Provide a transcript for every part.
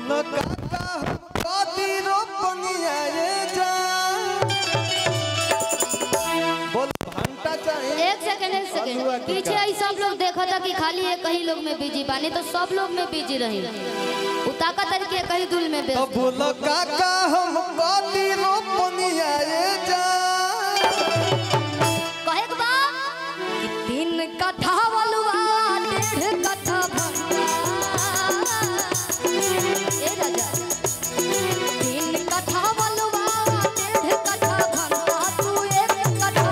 बोलो काका कदी रोपनिया रे जा बोल घंटा चाहिए। एक सेकंड पीछे आई सब लोग देखा था कि खाली एक ही लोग में बिजी बानी तो सब लोग में बिजी रही उताका तरीके कहीं दुल में तो बोलो काका हम कदी रोपनिया रे जा कहे के बा 3 कट्ठा वालुआ 1.5 कट्ठा भंगा ए राजा 3 कट्ठा वालुआ 1.5 कट्ठा भंगा तू 1 कट्ठा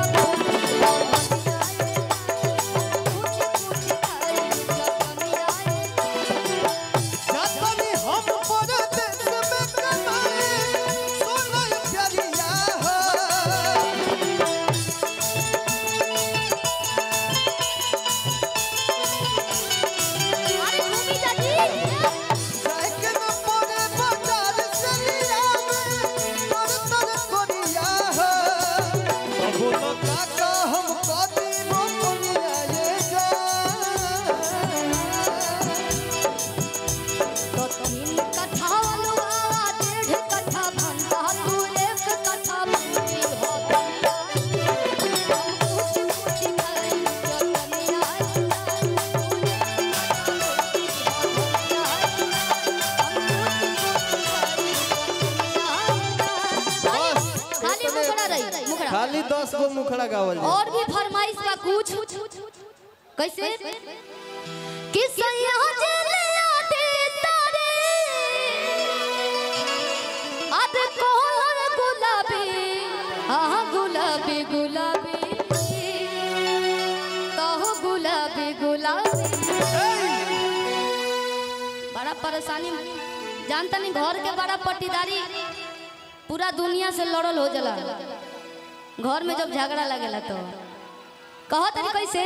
खाली 10 गो मुखड़ा गावल और भी फरमाइश बा कुछ कैसे किसैया जलिया दे तारे अद कोहर गुलाबी हां गुलाबी गुलाबी तो गुलाबी गुलाबी बड़ा परेशानी जानता नहीं घर के बड़ा पट्टीदारी पूरा दुनिया से लड़ल हो जाला घर में जब झगड़ा लगेला तो कहो तरी कैसे